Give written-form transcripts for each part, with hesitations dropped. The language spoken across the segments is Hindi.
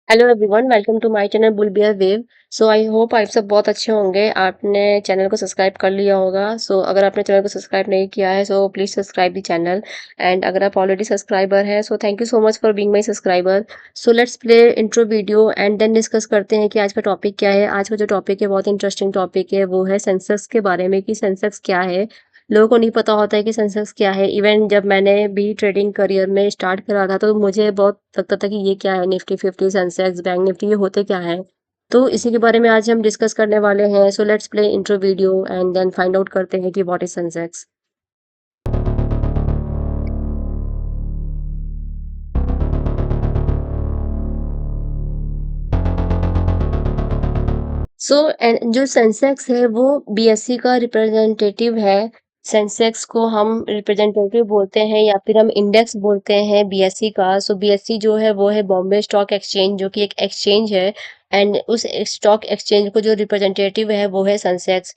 Hello everyone, welcome to my channel बुलबियर वेव। सो आई होप आप सब बहुत अच्छे होंगे। आपने चैनल को सब्सक्राइब कर लिया होगा। अगर आपने चैनल को सब्सक्राइब नहीं किया है so please subscribe the channel. And अगर आप ऑलरेडी सब्सक्राइबर हैं so thank you so much for being my subscriber. So let's play intro video and then discuss करते हैं कि आज का टॉपिक क्या है। आज का जो टॉपिक है बहुत इंटरेस्टिंग टॉपिक है, वो है सेंसेक्स के बारे में कि सेंसेक्स क्या है। लोगों को नहीं पता होता है कि सेंसेक्स क्या है। इवन जब मैंने भी ट्रेडिंग करियर में स्टार्ट करा था तो मुझे बहुत लगता था कि ये क्या है, Nifty fifty Sensex bank Nifty ये होते क्या है। तो इसी के बारे में आज हम डिस्कस करने वाले हैं। So let's play intro video and then find out करते हैं कि व्हाट इज सेंसेक्स। एंड जो सेंसेक्स है वो बीएससी का रिप्रेजेंटेटिव है। सेंसेक्स को हम रिप्रेजेंटेटिव बोलते हैं या फिर हम इंडेक्स बोलते हैं बीएससी का। बीएससी जो है वो है बॉम्बे स्टॉक एक्सचेंज, जो कि एक एक्सचेंज है। एंड उस स्टॉक एक्सचेंज को जो रिप्रेजेंटेटिव है वो है सेंसेक्स।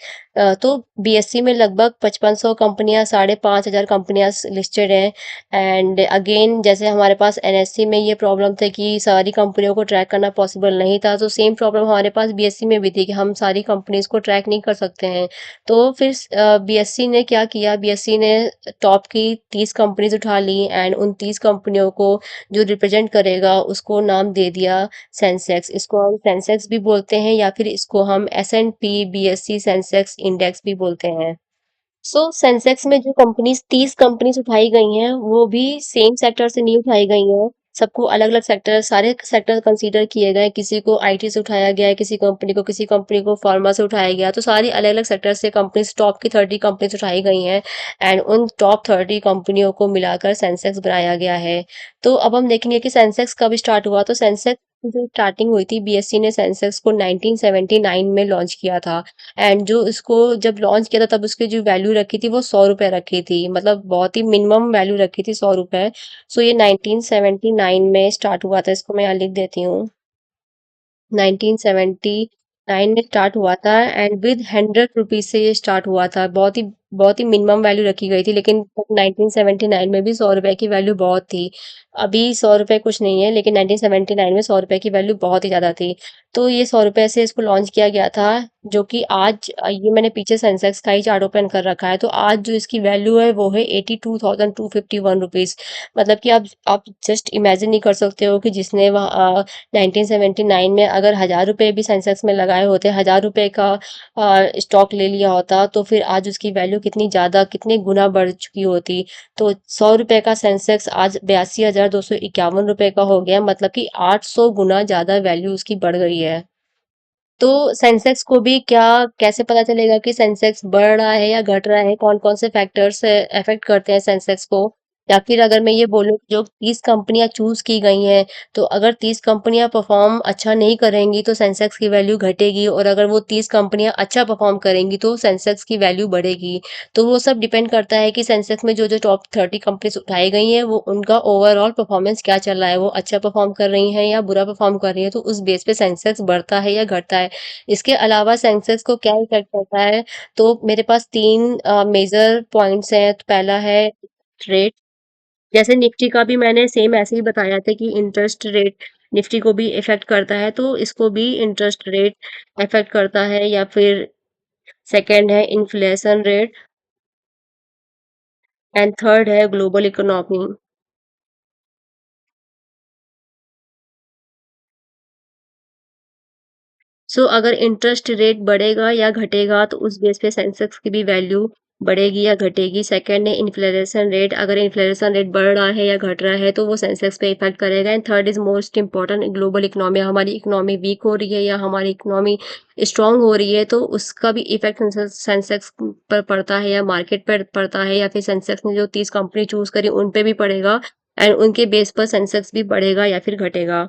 तो बीएससी में लगभग 5500 कंपनियां, 5500 कंपनियां लिस्टेड हैं। एंड अगेन जैसे हमारे पास एनएससी में ये प्रॉब्लम था कि सारी कंपनियों को ट्रैक करना पॉसिबल नहीं था, तो सेम प्रॉब्लम हमारे पास बीएससी में भी थी कि हम सारी कंपनीज को ट्रैक नहीं कर सकते हैं। तो फिर बीएससी ने क्या किया, बीएससी ने टॉप की 30 कंपनीज उठा ली एंड उन 30 कंपनियों को जो रिप्रेजेंट करेगा उसको नाम दे दिया सेंसेक्स। इसको हम सेंसेक्स भी बोलते हैं या फिर इसको हम S and P BSc Sensex index भी बोलते हैं। सेंसेक्स में जो कंपनीज 30 कंपनीज उठाई गई हैं वो भी सेम सेक्टर से नहीं उठाई गई हैं। सबको अलग अलग सेक्टर, सारे सेक्टर कंसीडर किए गए। किसी को आईटी से उठाया गया है, किसी कंपनी को फार्मा से उठाया गया। तो सारी अलग अलग सेक्टर से कंपनीज, टॉप की 30 कंपनीज उठाई गई हैं एंड उन टॉप 30 कंपनियों को मिलाकर सेंसेक्स बनाया गया है। तो अब हम देखेंगे कि सेंसेक्स कब स्टार्ट हुआ। तो सेंसेक्स की जो स्टार्टिंग हुई थी, बीएससी ने सेंसेक्स को 1979 में लॉन्च किया था। एंड जो इसको जब लॉन्च किया था तब उसकी जो वैल्यू रखी थी वो 100 रुपए रखी थी, मतलब बहुत ही मिनिमम वैल्यू रखी थी 100 रुपए। ये 1979 में स्टार्ट हुआ था। इसको मैं यहाँ लिख देती हूँ। 1979 में स्टार्ट हुआ था एंड विद 100 रुपीज से ये स्टार्ट हुआ था। बहुत ही मिनिमम वैल्यू रखी गई थी, लेकिन 1979 में भी 100 रुपए की वैल्यू बहुत थी। अभी 100 रुपए कुछ नहीं है, लेकिन 1979 में 100 रुपए की वैल्यू बहुत ही ज्यादा थी। तो ये 100 रुपए से इसको लॉन्च किया गया था। जो कि आज ये मैंने पीछे सेंसेक्स का ही चार्ट ओपन कर रखा है, तो आज जो इसकी वैल्यू है वो है 82,251 रुपीज। मतलब कि आप जस्ट इमेजिन नहीं कर सकते हो कि जिसने वहाँ 1979 में अगर 1000 रुपए भी सेंसेक्स में लगाए होते, 1000 रुपए का स्टॉक ले लिया होता, तो फिर आज उसकी वैल्यू कितनी ज्यादा, कितने गुना बढ़ चुकी होती। तो 100 रुपए का सेंसेक्स आज 82,251 रुपए का हो गया, मतलब कि 800 गुना ज्यादा वैल्यू उसकी बढ़ गई है। तो सेंसेक्स को भी क्या, कैसे पता चलेगा कि सेंसेक्स बढ़ रहा है या घट रहा है, कौन कौन से फैक्टर्स अफेक्ट करते हैं सेंसेक्स को। या फिर अगर मैं ये बोलूं कि जो 30 कंपनियां चूज की गई हैं, तो अगर 30 कंपनियां परफॉर्म अच्छा नहीं करेंगी तो सेंसेक्स की वैल्यू घटेगी, और अगर वो 30 कंपनियां अच्छा परफॉर्म करेंगी तो सेंसेक्स की वैल्यू बढ़ेगी। तो वो सब डिपेंड करता है कि सेंसेक्स में जो जो टॉप 30 कंपनीज उठाई गई हैं वो उनका ओवरऑल परफॉर्मेंस क्या चल रहा है, वो अच्छा परफॉर्म कर रही हैं या बुरा परफॉर्म कर रही है, तो उस बेस पे सेंसेक्स बढ़ता है या घटता है। इसके अलावा सेंसेक्स को क्या इफेक्ट करता है, तो मेरे पास तीन मेजर पॉइंट्स हैं। तो पहला है रेट। जैसे निफ्टी का भी मैंने सेम ऐसे ही बताया था कि इंटरेस्ट रेट निफ्टी को भी इफेक्ट करता है, तो इसको भी इंटरेस्ट रेट इफेक्ट करता है। या फिर सेकंड है इन्फ्लेशन रेट एंड थर्ड है ग्लोबल इकोनॉमी। अगर इंटरेस्ट रेट बढ़ेगा या घटेगा तो उस बेस पे सेंसेक्स की भी वैल्यू बढ़ेगी या घटेगी। सेकंड है इन्फ्लेशन रेट। अगर इन्फ्लेशन रेट बढ़ रहा है या घट रहा है तो वो सेंसेक्स पे इफेक्ट करेगा। And third is most important, global economy. हमारी इकोनॉमी वीक हो रही है या हमारी इकोनॉमी स्ट्रांग हो रही है, तो उसका भी इफेक्ट सेंसेक्स पर पड़ता है या मार्केट पर पड़ता है, या फिर सेंसेक्स ने जो 30 कंपनी चूज करी उन पे भी पड़ेगा। एंड उनके बेस पर सेंसेक्स भी बढ़ेगा या फिर घटेगा।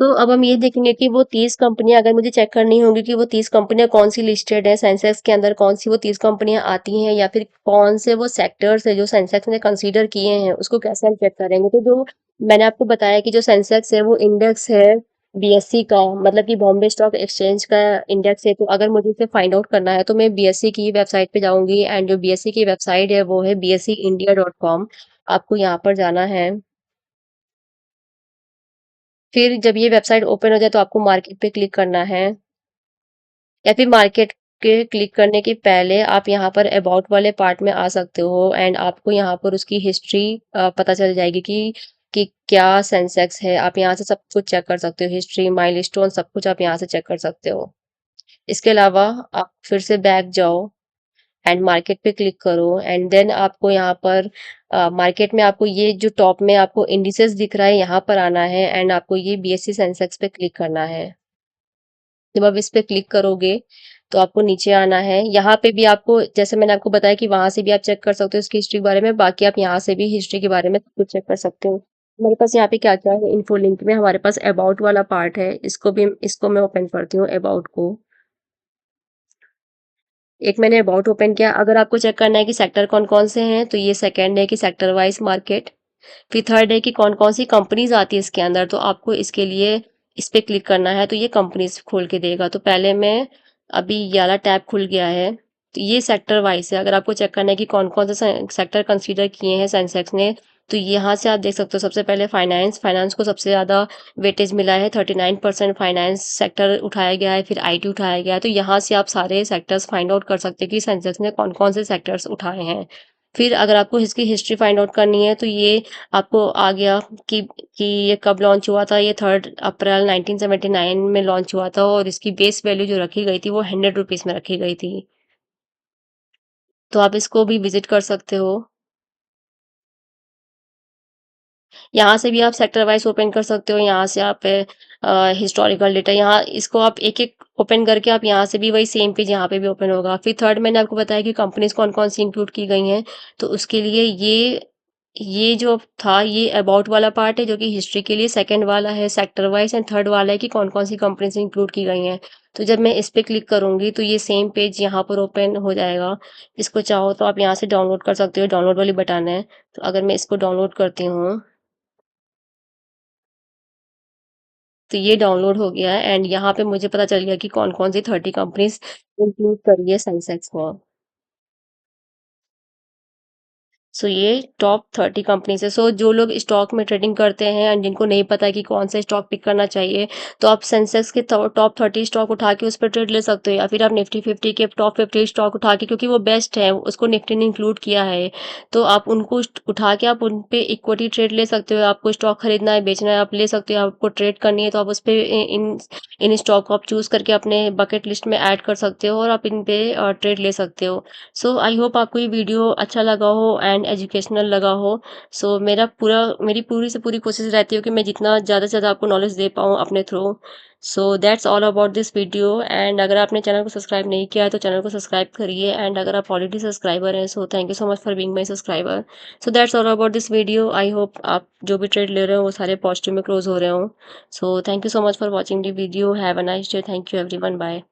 तो अब हम ये देखेंगे कि वो 30 कंपनियां, अगर मुझे चेक करनी होगी कि वो 30 कंपनियां कौन सी लिस्टेड है सेंसेक्स के अंदर, कौन सी वो 30 कंपनियां आती हैं, या फिर कौन से वो सेक्टर्स है जो सेंसेक्स ने कंसीडर किए हैं, उसको कैसे हम चेक करेंगे। तो जो मैंने आपको बताया कि जो सेंसेक्स है वो इंडेक्स है बीएससी का, मतलब कि बॉम्बे स्टॉक एक्सचेंज का इंडेक्स है। तो अगर मुझे इसे फाइंड आउट करना है तो मैं बीएससी की वेबसाइट पे जाऊंगी, एंड जो बीएससी की वेबसाइट है वो है bscindia.com। आपको यहाँ पर जाना है। फिर जब ये वेबसाइट ओपन हो जाए तो आपको मार्केट पे क्लिक करना है, या फिर मार्केट के क्लिक करने के पहले आप यहाँ पर अबाउट वाले पार्ट में आ सकते हो, एंड आपको यहाँ पर उसकी हिस्ट्री पता चल जाएगी कि क्या सेंसेक्स है। आप यहाँ से सब कुछ चेक कर सकते हो, हिस्ट्री, माइलस्टोन, सब कुछ आप यहाँ से चेक कर सकते हो। इसके अलावा आप फिर से बैक जाओ एंड मार्केट पे क्लिक करो, एंड देन आपको यहाँ पर मार्केट में आपको ये जो टॉप में आपको इंडिसेस दिख रहा है यहाँ पर आना है, एंड आपको ये बीएससी सेंसेक्स पे क्लिक करना है। जब आप इस पे क्लिक करोगे तो आपको नीचे आना है। यहाँ पे भी आपको, जैसे मैंने आपको बताया कि वहां से भी आप चेक कर सकते हो इसकी हिस्ट्री के बारे में, बाकी आप यहाँ से भी हिस्ट्री के बारे में कुछ चेक कर सकते हो। हमारे पास यहाँ पे क्या क्या है, इन्फो लिंक में हमारे पास अबाउट वाला पार्ट है, इसको मैं ओपन करती हूँ अबाउट को। एक मैंने अबाउट ओपन किया। अगर आपको चेक करना है कि सेक्टर कौन कौन से हैं, तो ये सेकंड है कि सेक्टर वाइज मार्केट। फिर थर्ड है कि कौन कौन सी कंपनीज आती है इसके अंदर, तो आपको इसके लिए इस पे क्लिक करना है, तो ये कंपनीज खोल के देगा। तो पहले मैं, अभी ये वाला टैब खुल गया है, तो ये सेक्टर वाइज है। अगर आपको चेक करना है कि कौन कौन से सेक्टर कंसीडर किए हैं सेंसेक्स ने, तो यहाँ से आप देख सकते हो। सबसे पहले फाइनेंस, फाइनेंस को सबसे ज़्यादा वेटेज मिला है, 39% फाइनेंस सेक्टर उठाया गया है, फिर आईटी उठाया गया है। तो यहाँ से आप सारे सेक्टर्स फाइंड आउट कर सकते हैं कि सेंसेक्स ने कौन कौन से सेक्टर्स उठाए हैं। फिर अगर आपको इसकी हिस्ट्री फाइंड आउट करनी है, तो ये आपको आ गया कि ये कब लॉन्च हुआ था। ये 3 अप्रैल 1979 में लॉन्च हुआ था, और इसकी बेस वैल्यू जो रखी गई थी वो 100 रुपीज़ में रखी गई थी। तो आप इसको भी विजिट कर सकते हो। यहाँ से भी आप सेक्टर वाइज ओपन कर सकते हो। यहाँ से आप हिस्टोरिकल डेटा, यहाँ इसको आप एक एक ओपन करके आप यहाँ से भी वही सेम पेज यहाँ पे भी ओपन होगा। फिर थर्ड मैंने आपको बताया कि कंपनीज कौन कौन सी इंक्लूड की गई हैं, तो उसके लिए ये जो था ये अबाउट वाला पार्ट है, जो कि हिस्ट्री के लिए। सेकंड वाला है सेक्टर वाइज, एंड थर्ड वाला है कि कौन कौन सी कंपनीज इंक्लूड की गई हैं। तो जब मैं इस पे क्लिक करूंगी तो ये सेम पेज यहाँ पर ओपन हो जाएगा। इसको चाहो तो आप यहाँ से डाउनलोड कर सकते हो, डाउनलोड वाली बटन है। तो अगर मैं इसको डाउनलोड करती हूँ, तो ये डाउनलोड हो गया है, एंड यहाँ पे मुझे पता चल गया कि कौन कौन सी 30 कंपनीज इंक्लूड करी है सेंसेक्स को। सो ये टॉप 30 कंपनीज है। सो जो लोग स्टॉक में ट्रेडिंग करते हैं एंड जिनको नहीं पता है कि कौन सा स्टॉक पिक करना चाहिए, तो आप सेंसेक्स के टॉप 30 स्टॉक उठा के उस पर ट्रेड ले सकते हो, या फिर आप निफ्टी 50 के टॉप 50 स्टॉक उठा के, क्योंकि वो बेस्ट है, उसको निफ्टी ने इंक्लूड किया है, तो आप उनको उठा के आप उन पे इक्विटी ट्रेड ले सकते हो। आपको स्टॉक खरीदना है, बेचना है, आप ले सकते हो। आपको ट्रेड करनी है तो आप उस पे इन इन स्टॉक को आप चूज करके अपने बकेट लिस्ट में ऐड कर सकते हो, और आप इन पे ट्रेड ले सकते हो। सो आई होप आपको ये वीडियो अच्छा लगा हो एंड एजुकेशनल लगा हो। सो मेरी पूरी से पूरी कोशिश रहती है कि मैं जितना ज़्यादा से ज़्यादा आपको नॉलेज दे पाऊँ अपने through. So that's all about this video. And अगर आपने चैनल को सब्सक्राइब नहीं किया है तो चैनल को सब्सक्राइब करिए, एंड अगर आप ऑलरेडी सब्सक्राइबर हैं, so thank you so much for being my subscriber. So that's all about this video. I hope आप जो भी ट्रेड ले रहे हो वो सारे पॉजिटिव में क्लोज हो रहे हो। So thank you so much for watching the video. Have a nice day. Thank you everyone. Bye.